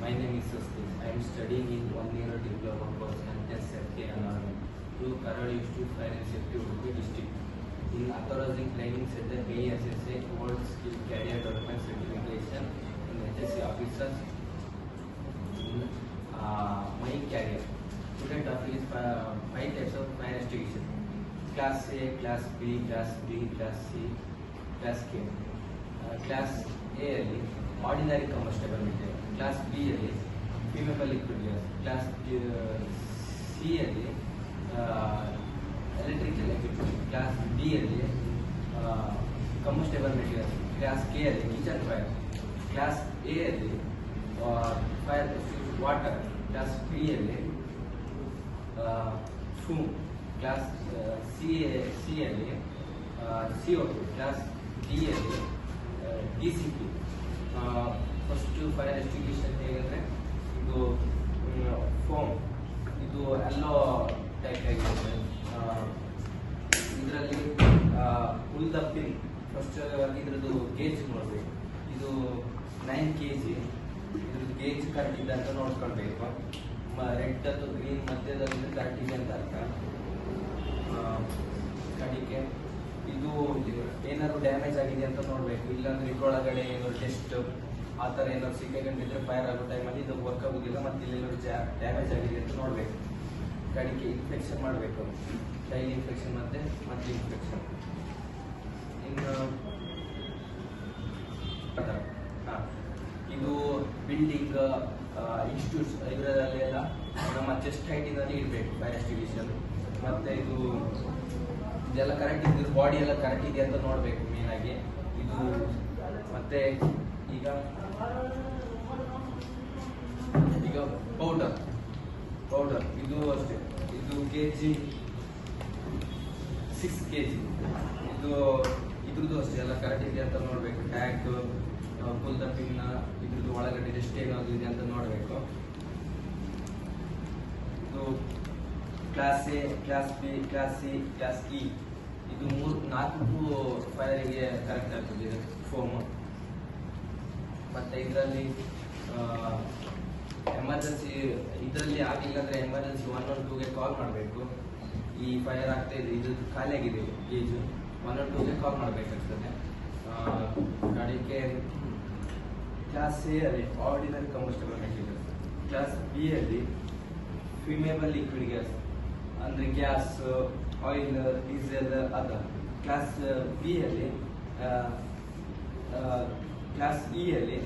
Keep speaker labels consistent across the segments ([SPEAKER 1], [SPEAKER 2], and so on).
[SPEAKER 1] My name is Sustin. I am studying in 1 year diploma course and SFK Alarm to Karadi District Fire and Safety Udupi District. In authorizing training center ASSA World Skill Career Development Certification in HSC officers in my career. Student of is 5 types of fire extinguisher: Class A, Class B, Class D, Class C, Class K. Class A ಅಲ್ಲಿ ordinary combustible material, Class B ಅಲ್ಲಿ flammable liquid gas, Class C ಅಲ್ಲಿ electrical equipment, Class D ಅಲ್ಲಿ combustible materials, Class K ಅಲ್ಲಿ kitchen fire, Class A ಅಲ್ಲಿ fire water, Class B ಅಲ್ಲಿ fume, Class C ಅಲ್ಲಿ CO2, Class D ಅಲ್ಲಿ DCP. First fire extinguisher ಹೇಗಂದ್ರೆ ಇದು foam, ಇದು ಎಲ್ಲೋ ಟೈಪ್ ಆಗಿರುತ್ತೆ. ಇದರಲ್ಲಿ ಫುಲ್ ದ ಪಿನ್ ಫಸ್ಟ್ ಇದ್ರದ್ದು ಗೇಜ್ ನೋಡ್ಬೇಕು. ಇದು 9 kg, ಇದ್ರದ್ದು ಗೇಜ್ ಕರೆಕ್ಟ್ ಇದೆ ಅಂತ ನೋಡ್ಕೊಳ್ಬೇಕು. ರೆಡ್ ಅಥವಾ ಗ್ರೀನ್ ಮಧ್ಯದಲ್ಲಿ ಕರೆಕ್ಟ್ ಇದೆ ಅಂತ ಅರ್ಥ. ಕಡಿಕೆ ಇದು ಏನಾದ್ರು ಡ್ಯಾಮೇಜ್ ಆಗಿದೆ ಅಂತ ನೋಡ್ಬೇಕು, ಇಲ್ಲಾಂದ್ರೆ ಇದ್ರೊಳಗಡೆ ಏನಾದ್ರು ಟೆಸ್ಟ್ ಆ ಥರ ಏನಾದ್ರು ಸಿಕ್ಕಾಕೊಂಡಿದ್ರೆ ಫೈರ್ ಆಗೋ ಟೈಮಲ್ಲಿ ಇದು ವರ್ಕ್ ಆಗೋದಿಲ್ಲ. ಮತ್ತೆ ಇಲ್ಲೇನಾದ್ರು ಡ್ಯಾಮೇಜ್ ಆಗಿದೆ ಅಂತ ನೋಡ್ಬೇಕು. ಕಡಿಕೆ ಇನ್ಫೆಕ್ಷನ್ ಮಾಡಬೇಕು, ಡೈಲಿ ಇನ್ಫೆಕ್ಷನ್ ಮತ್ತೆ ಇನ್ಫೆಕ್ಷನ್. ಇನ್ನು ಇದು ಬಿಲ್ಡಿಂಗ್ ಇನ್ಸ್ಟಿಟ್ಯೂಟ್ಸ್ ಇದರಲ್ಲೆಲ್ಲ ನಮ್ಮ ಚೆಸ್ಟ್ ಹೈಟಿನಲ್ಲಿ ಇರಬೇಕು ಫೈರ್ ಎಕ್ಸ್ಟಿಂಗ್ವಿಷರ್. ಮತ್ತೆ ಇದೆಲ್ಲ ಕರೆಕ್ಟ್ ಇದ್ರೆ ಬಾಡಿ ಎಲ್ಲ ಕರೆಕ್ಟ್ ಇದೆ ಅಂತ ನೋಡ್ಬೇಕು ಮೇನ್ ಆಗಿ ಇದು. ಮತ್ತೆ ಈಗ ಪೌಡರ್ ಇದು ಅಷ್ಟೇ, ಇದು ಕೆಜಿ 6 kg. ಇದ್ರದ್ದು ಅಷ್ಟೇ ಎಲ್ಲ ಕರೆಕ್ಟ್ ಇದೆ ಅಂತ ನೋಡ್ಬೇಕು. ಟ್ಯಾಗ್, ಫುಲ್ ದ ಪಿನ್, ಇದ್ರದ್ದು ಒಳಗಡೆ ಎಷ್ಟು ಏನಾದ್ರು ಇದೆ ಅಂತ ನೋಡ್ಬೇಕು. ಇದು class A, class B, class C, class E. ಇದು 4 ಫೈರಿಗೆ ಕರೆಕ್ಟ್ ಆಗ್ತದೆ ಫೋಮ್. ಮತ್ತೆ ಇದರಲ್ಲಿ ಎಮರ್ಜೆನ್ಸಿ ಇದರಲ್ಲಿ ಆಗಿಲ್ಲ ಅಂದ್ರೆ ಎಮರ್ಜೆನ್ಸಿ 112ಗೆ ಕಾಲ್ ಮಾಡಬೇಕು. ಈ ಫೈರ್ ಆಗ್ತಾ ಇದೆ, ಇದು ಖಾಲಿ ಆಗಿದೆ ಗೇಜ್, 112ಗೆ ಕಾಲ್ ಮಾಡಬೇಕಾಗ್ತದೆ. ಗಾಡಿಗೆ ಕ್ಲಾಸ್ ಎ ಅಲ್ಲಿ ಆರ್ಡಿನರಿ ಕಂಬಸ್ಟಬಲ್ ಮೆಟೀರಿಯಲ್, ಕ್ಲಾಸ್ ಬಿ ಅಲ್ಲಿ ಫ್ಲೇಮೇಬಲ್ ಲಿಕ್ವಿಡ್ ಗ್ಯಾಸ್ ಅಂದ್ರೆ ಗ್ಯಾಸ್, ಆಯಿಲ್, ಡೀಸೆಲ್ ಅದ. ಕ್ಲಾಸ್ ಬಿ ಅಲ್ಲಿ ಕ್ಲಾಸ್ ಇ ಅಲ್ಲಿ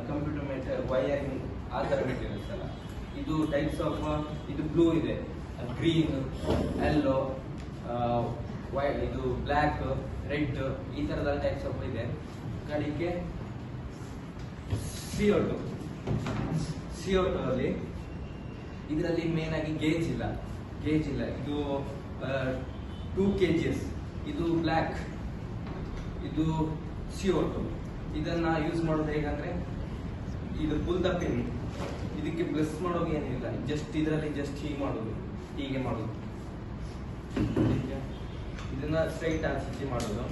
[SPEAKER 1] ಕಂಪ್ಯೂಟರ್ ವೈರಿಂಗ್ ಆ ಥರ ಮೆಟೀರಿಯಲ್ಸ್ ಅಲ್ಲ. ಇದು ಟೈಪ್ಸ್ ಆಫ್ ಇದು ಬ್ಲೂ ಇದೆ, ಗ್ರೀನ್, ಯೆಲ್ಲೋ, ವೈಟ್, ಇದು ಬ್ಲ್ಯಾಕ್, ರೆಡ್, ಈ ಥರದ ಟೈಪ್ಸ್ ಆಫ್ ಇದೆ. ಕಡೆಗೆ CO2 ಅಲ್ಲಿ ಇದರಲ್ಲಿ ಮೇನ್ ಆಗಿ ಗೇಜ್ ಇಲ್ಲ. ಇದು 2 kgs. ಇದು ಬ್ಲ್ಯಾಕ್, ಇದು CO2. ಇದನ್ನ ಯೂಸ್ ಮಾಡೋದು ಹೇಗಂದ್ರೆ ಇದು ಫುಲ್ ದ ಪಿನ್, ಇದಕ್ಕೆ ಪ್ಲಸ್ ಮಾಡೋದು ಏನಿಲ್ಲ, ಜಸ್ಟ್ ಇದರಲ್ಲಿ ಜಸ್ಟ್ ಹೀಗೆ ಮಾಡೋದು. ಇದನ್ನ ಸ್ಟ್ರೈಟ್ ಆಗಿ ಮಾಡೋದು.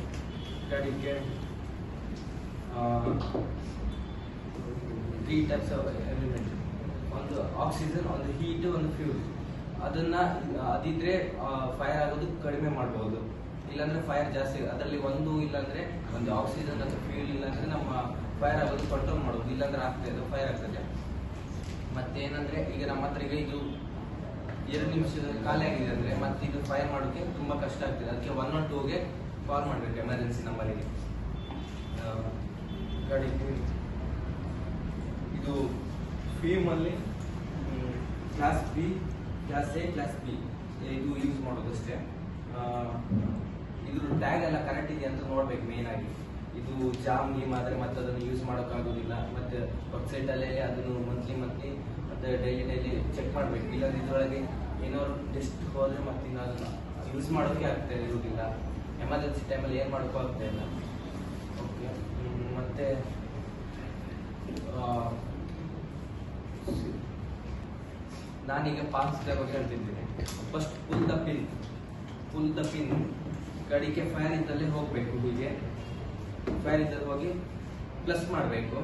[SPEAKER 1] ಕಡೆಗೆ 3 types ಆಫ್ ಎಲಿಮೆಂಟ್: ಒಂದು ಆಕ್ಸಿಜನ್, ಒಂದು ಹೀಟ್, ಒಂದು ಫ್ಯೂಲ್. ಅದಿದ್ರೆ ಫೈರ್ ಆಗೋದು ಕಡಿಮೆ ಮಾಡಬಹುದು, ಇಲ್ಲಾಂದ್ರೆ ಫೈರ್ ಜಾಸ್ತಿ. ಅದರಲ್ಲಿ ಇಲ್ಲಾಂದ್ರೆ ಒಂದು ಆಕ್ಸಿಜನ್ ಅಥವಾ ಫ್ಯೂಲ್ ಇಲ್ಲಾಂದ್ರೆ ನಮ್ಮ ಫೈರ್ ಆಗೋದು ಕಂಟ್ರೋಲ್ ಮಾಡೋದು, ಇಲ್ಲಾಂದ್ರೆ ಫೈರ್ ಆಗ್ತದೆ. ಮತ್ತೆ ಏನಂದ್ರೆ ಈಗ ನಮ್ಮ ಹತ್ರ ಇದು 2 ನಿಮಿಷದಲ್ಲಿ ಖಾಲಿ ಆಗಿದೆ ಅಂದ್ರೆ ಮತ್ತೆ ಇದು ಫೈರ್ ಮಾಡೋಕೆ ತುಂಬಾ ಕಷ್ಟ ಆಗ್ತದೆ. ಅದಕ್ಕೆ 112ಗೆ ಕಾಲ್ ಮಾಡಬೇಕು, ಎಮರ್ಜೆನ್ಸಿ ನಂಬರಿಗೆ. ಇದು ಫ್ಯೂಮ್ ಅಲ್ಲಿ class B, class A, class B ಇದು ಯೂಸ್ ಮಾಡೋದಷ್ಟೇ. ಇದ್ರ ಟ್ಯಾಗ್ ಎಲ್ಲ ಕರೆಕ್ಟ್ ಇದೆ ಅಂತ ನೋಡ್ಬೇಕು ಮೇನ್ ಆಗಿ. ಇದು ಜಾಮ್ ಗೀಮ್ ಆದ್ರೆ ಮತ್ತೆ ಅದನ್ನು ಯೂಸ್ ಮಾಡೋಕ್ಕಾಗೋದಿಲ್ಲ. ಮತ್ತೆ ವೆಬ್ಸೈಟ್ ಅಲ್ಲೇ ಅದನ್ನು ಮಂತ್ಲಿ ಮತ್ತೆ ಡೈಲಿ ಚೆಕ್ ಮಾಡ್ಬೇಕು. ಇಲ್ಲಾಂದ್ರೆ ಇದ್ರೊಳಗೆ ಏನೋ ಟೆಸ್ಟ್ ಹೋದ್ರೆ ಮತ್ತೆ ಅದನ್ನ ಯೂಸ್ ಮಾಡೋಕೆ ಆಗ್ತಾ ಇರುವುದಿಲ್ಲ. ಎಮರ್ಜೆನ್ಸಿ ಟೈಮಲ್ಲಿ ಏನು ಮಾಡೋಕ್ಕೂ ಆಗ್ತಾ ಇಲ್ಲ. ಓಕೆ, ಮತ್ತೆ ನಾನೀಗ ಪಾಸ್ ಬಗ್ಗೆ ಹೇಳ್ತಿದ್ದೀನಿ. ಫಸ್ಟ್ ಫುಲ್ ದ ಪಿನ್ ಕಡೆಗೆ ಫೈರ್ ಇದ್ದಲ್ಲೇ ಹೋಗಬೇಕು. ಹೀಗೆ ಫೈರ್ ಇದ್ದಲ್ಲಿ ಹೋಗಿ ಪ್ಲಸ್ ಮಾಡಬೇಕು.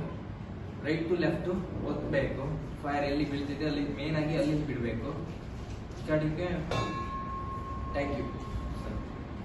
[SPEAKER 1] ರೈಟ್ ಟು ಲೆಫ್ಟ್ ಒತ್ತಬೇಕು. ಫೈರ್ ಎಲ್ಲಿ ಬೀಳ್ತಿದೆ ಅಲ್ಲಿ ಮೇನ್ ಆಗಿ ಅಲ್ಲಿ ಬಿಡಬೇಕು. ಸ್ಟಾರ್ಟಿಂಗ್ಗೆ ಥ್ಯಾಂಕ್ ಯು.